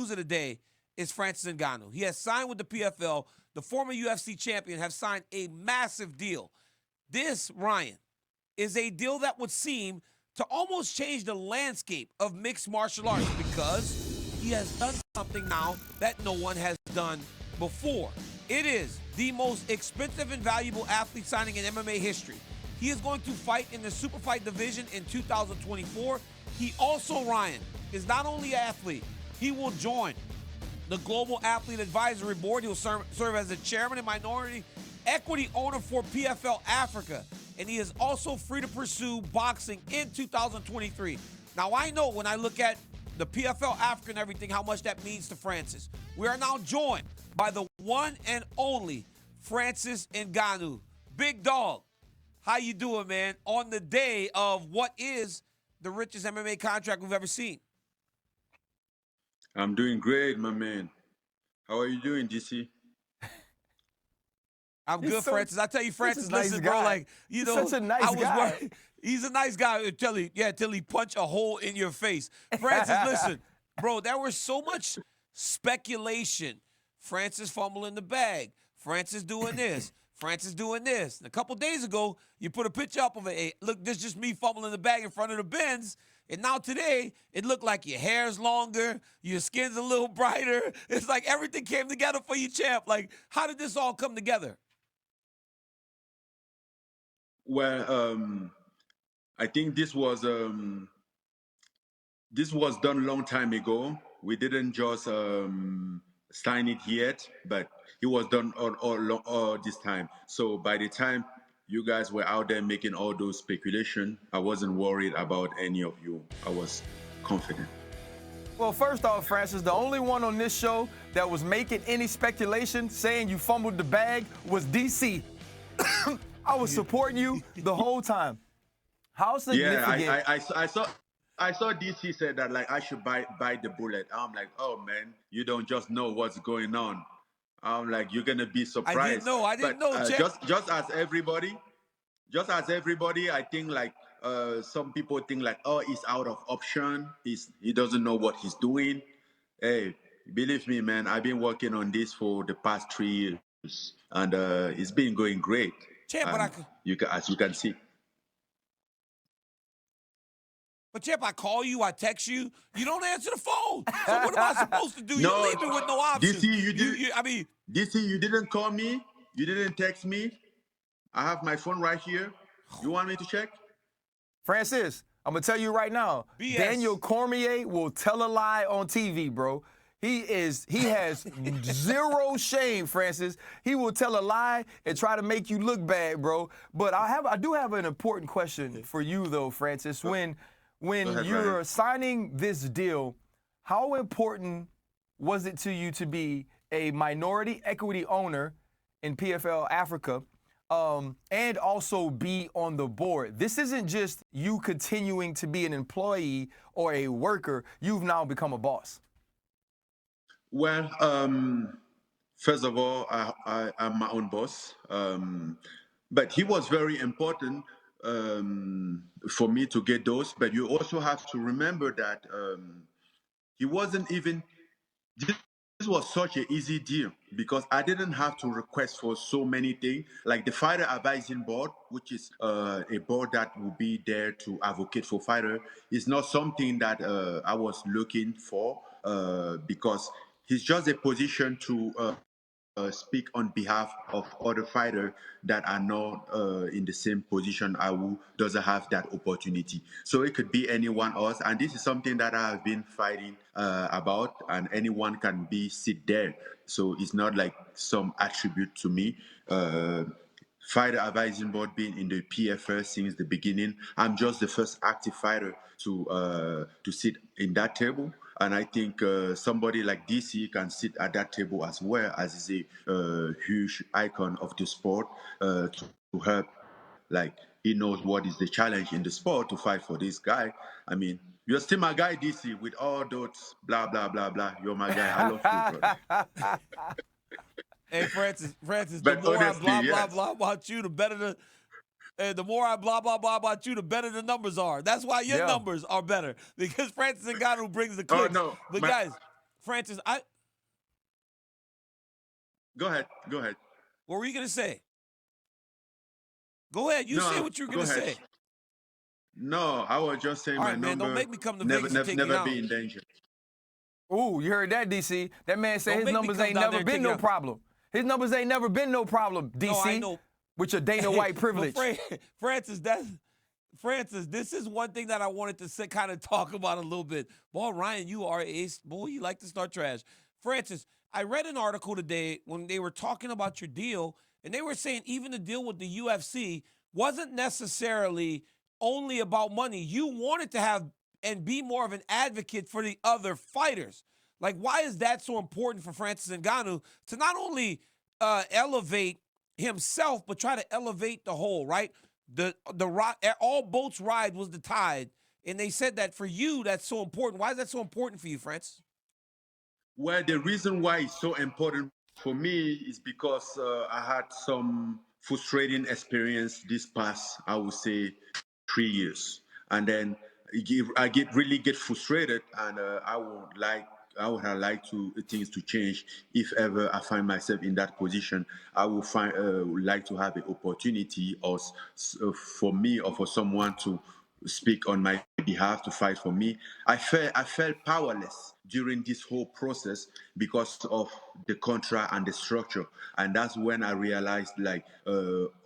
news of the day is Francis Ngannou. He has signed with the PFL. The former UFC champion have signed a massive deal. This, Ryan, is a deal that would seem to almost change the landscape of mixed martial arts because he has done something now that no one has done before. It is the most expensive and valuable athlete signing in MMA history. He is going to fight in the super fight division in 2024. He also, Ryan, is not only an athlete, he will join the Global Athlete Advisory Board. He will serve as the chairman and minority equity owner for PFL Africa. And he is also free to pursue boxing in 2023. Now, I know when I look at the PFL Africa and everything, how much that means to Francis. We are now joined by the one and only Francis Ngannou. Big dog, how you doing, man, on the day of what is the richest MMA contract we've ever seen? I'm doing great, my man. How are you doing, DC? I'm good, Francis. I tell you, Francis, nice listen, guy. bro, like, you know, Such a nice guy. Worried. He's a nice guy until he punch a hole in your face. Francis, listen, bro, there was so much speculation. Francis fumbling the bag. Francis doing this. Francis doing this. And a couple days ago, you put a picture up of it. Hey, look, this is just me fumbling the bag in front of the Benz. And now today, it looked like your hair's longer, your skin's a little brighter. It's like everything came together for you, champ. Like, how did this all come together? Well, I think this was done a long time ago. We didn't just sign it yet, but it was done all this time. So by the time you guys were out there making all those speculation, I wasn't worried about any of you. I was confident. Well, first off, Francis, the only one on this show that was making any speculation saying you fumbled the bag was DC. I was supporting you the whole time. How significant? Yeah, I saw DC said that like I should bite the bullet. I'm like, oh man, you don't just know what's going on. I'm like, you're gonna be surprised. I didn't know, Jeff. Just as everybody, I think like some people think like, oh, he's out of option. He doesn't know what he's doing. Hey, believe me, man, I've been working on this for the past 3 years, and it's been going great. Champ, as you can see. But Champ, I call you, I text you, you don't answer the phone. So what am I supposed to do? No, you leave me with no option. DC, you didn't call me. You didn't text me. I have my phone right here. You want me to check? Francis, I'm going to tell you right now, BS. Daniel Cormier will tell a lie on TV, bro. He has zero shame, Francis. He will tell a lie and try to make you look bad, bro. But I do have an important question for you, though, Francis. When you're signing this deal, how important was it to you to be a minority equity owner in PFL Africa and also be on the board? This isn't just you continuing to be an employee or a worker. You've now become a boss. Well, first of all, I'm my own boss. But he was very important for me to get those. But you also have to remember that he wasn't even. This was such an easy deal because I didn't have to request for so many things. Like the fighter advising board, which is a board that will be there to advocate for fighter, is not something that I was looking for because he's just a position to speak on behalf of other fighters that are not in the same position who doesn't have that opportunity. So it could be anyone else, and this is something that I have been fighting about, and anyone can sit there. So it's not like some attribute to me. Fighter advising board being in the PFL since the beginning. I'm just the first active fighter to sit in that table. And I think somebody like DC can sit at that table as well, as is a huge icon of the sport to help. Like, he knows what is the challenge in the sport to fight for this guy. I mean, you're still my guy, DC, with all those blah, blah, blah, blah. You're my guy. I love you, brother. Hey, Francis, But the more honestly, I blah, yes. blah, blah about you, the better the more I blah, blah, blah about you, the better the numbers are. That's why your numbers are better, because Francis Ngannou brings the clicks. Oh, no. But guys, Francis, Go ahead. Go ahead. what were you gonna say? Go ahead. You say what you're go gonna ahead. say. No, I was just saying All my right, man. number Don't make me come to never, Vegas and take never you be down. in danger. Ooh, you heard that, DC? That man said Don't his make me numbers come ain't down there never and been take no you out. problem. His numbers ain't never been no problem, DC. No, I know. With your Dana White But privilege. Francis, this is one thing that I wanted to kind of talk about a little bit. Boy, Ryan, you are boy, you like to start trash. Francis, I read an article today when they were talking about your deal, and they were saying even the deal with the UFC wasn't necessarily only about money. You wanted to have and be more of an advocate for the other fighters. Like, why is that so important for Francis Ngannou to not only elevate himself, but try to elevate the whole, right? All boats ride was the tide. And they said that for you, that's so important. Why is that so important for you, Francis? Well, the reason why it's so important for me is because I had some frustrating experience this past, I would say, 3 years, and then I really get frustrated, and I would have liked to things to change. If ever I find myself in that position, I would like to have an opportunity, or for me or for someone to speak on my behalf, to fight for me. I felt powerless during this whole process because of the contract and the structure, and that's when I realized like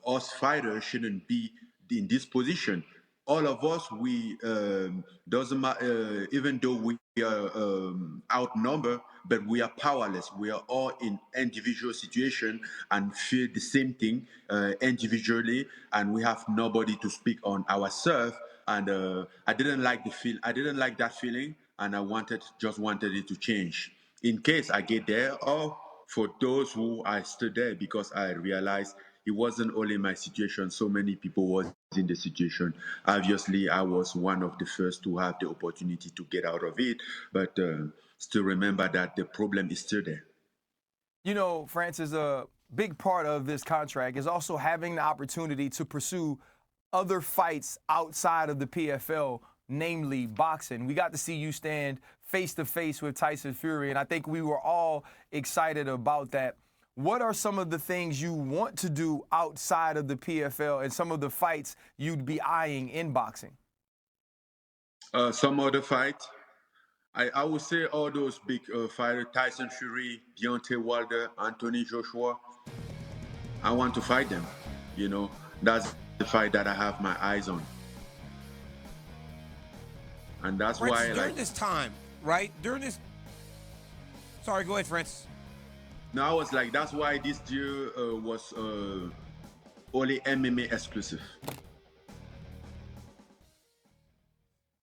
us fighters shouldn't be in this position. All of us, we doesn't matter, even though we are outnumbered, but we are powerless. We are all in individual situation and feel the same thing individually, and we have nobody to speak on ourselves. And I didn't like I didn't like that feeling, and I just wanted it to change. In case I get there, or for those who I stood there, because I realized it wasn't only my situation. So many people was in the situation. Obviously, I was one of the first to have the opportunity to get out of it, but still remember that the problem is still there. You know, Francis, a big part of this contract is also having the opportunity to pursue other fights outside of the PFL, namely boxing. We got to see you stand face to face with Tyson Fury, and I think we were all excited about that. What are some of the things you want to do outside of the PFL and some of the fights you'd be eyeing in boxing? Some other fight, I would say all those big fighters, Tyson Fury, Deontay Wilder, Anthony Joshua. I want to fight them. You know, that's the fight that I have my eyes on. And that's Francis, why, during this time, right? Sorry, go ahead, Francis. No, I was like, that's why this deal was only MMA exclusive.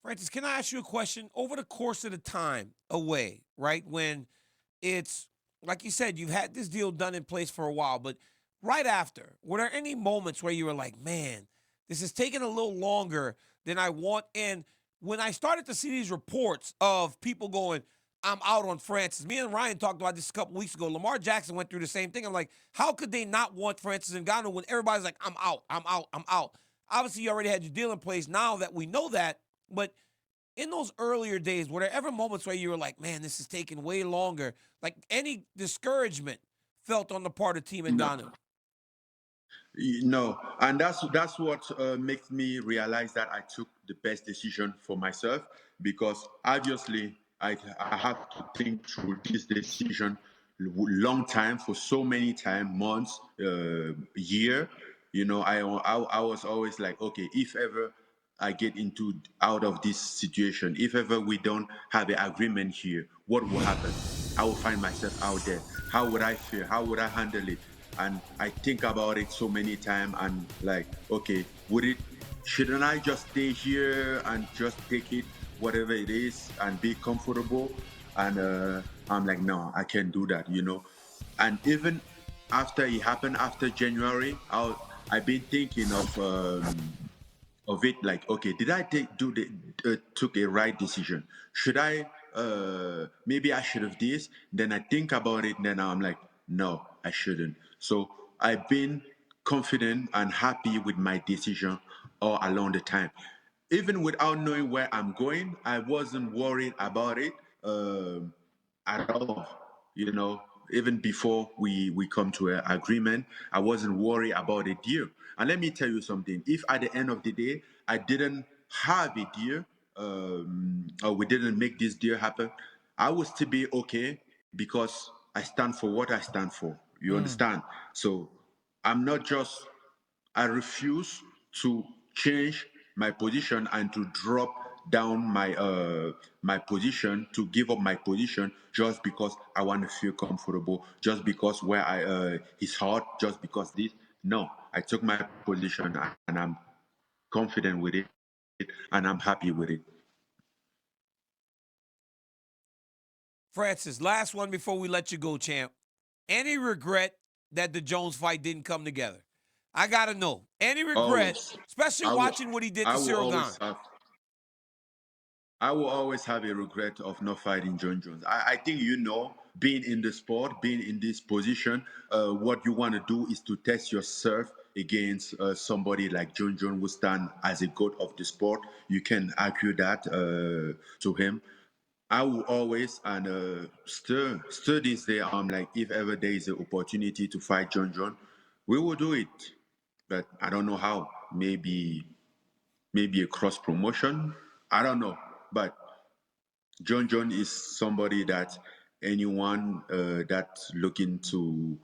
Francis, can I ask you a question? Over the course of the time away, right, when it's, like you said, you've had this deal done in place for a while, but right after, were there any moments where you were like, man, this is taking a little longer than I want? And when I started to see these reports of people going, I'm out on Francis. Me and Ryan talked about this a couple weeks ago. Lamar Jackson went through the same thing. I'm like, how could they not want Francis Ngannou when everybody's like, I'm out, I'm out, I'm out? Obviously, you already had your deal in place now that we know that. But in those earlier days, were there ever moments where you were like, man, this is taking way longer? Like any discouragement felt on the part of Team Ngannou? No, and that's what makes me realize that I took the best decision for myself, because obviously I have to think through this decision long time, for so many time, months, year. You know, I was always like, okay, if ever I get out of this situation, if ever we don't have an agreement here, what will happen? I will find myself out there. How would I feel? How would I handle it? And I think about it so many times, and like, okay, shouldn't I just stay here and just take it, whatever it is, and be comfortable? And I'm like, no, I can't do that, you know. And even after it happened, after January, I've been thinking of it, like, okay, did I took a right decision? Should I maybe I should have this? Then I think about it, then I'm like, no, I shouldn't. So I've been confident and happy with my decision all along the time. Even without knowing where I'm going, I wasn't worried about it. at all. You know, even before we come to an agreement, I wasn't worried about a deal. And let me tell you something. If at the end of the day I didn't have a deal, or we didn't make this deal happen, I would still be okay because I stand for what I stand for. You understand? So I'm not just I refuse to change my position and to drop down my position, to give up my position just because I want to feel comfortable, just because where I it's hard, just because this. No, I took my position and I'm confident with it and I'm happy with it. Francis, last one before we let you go, champ. Any regret that the Jones fight didn't come together? I gotta know. Any regret, Always, especially I will, watching what he did I to will Cyril always Gahn. have I will always have a regret of not fighting John Jones. I think you know, being in the sport, being in this position, what you want to do is to test yourself against somebody like John Jones, who stand as a god of the sport. You can argue that to him. I will always and still this day, I'm like, if ever there is an opportunity to fight John Jones, we will do it. But I don't know how. Maybe a cross promotion. I don't know, but John is somebody that anyone that's looking to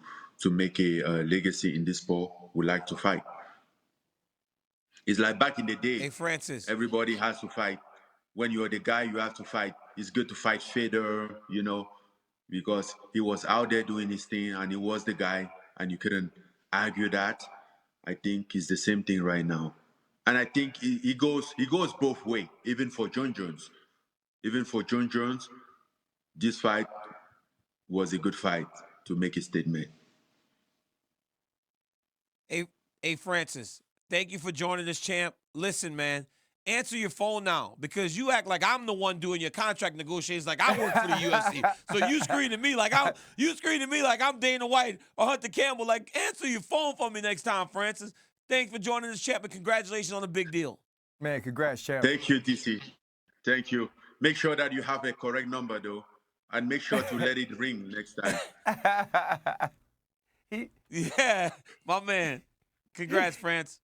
make a legacy in this sport would like to fight. It's like back in the day, Hey, Francis. everybody has to fight. When you're the guy, you have to fight. It's good to fight Federer, you know, because he was out there doing his thing and he was the guy, and you couldn't argue that. I think it's the same thing right now, and I think he goes both way. Even for John Jones, this fight was a good fight to make a statement. Hey, hey, Francis. Thank you for joining us, champ. Listen, man. Answer your phone now because you act like I'm the one doing your contract negotiations, like I work for the UFC. So you screaming at me like I'm Dana White or Hunter Campbell. Like, answer your phone for me next time, Francis. Thanks for joining us, champ, and congratulations on the big deal. Man, congrats, champ. Thank you, DC. Thank you. Make sure that you have a correct number, though, and make sure to let it ring next time. Yeah, my man. Congrats, France.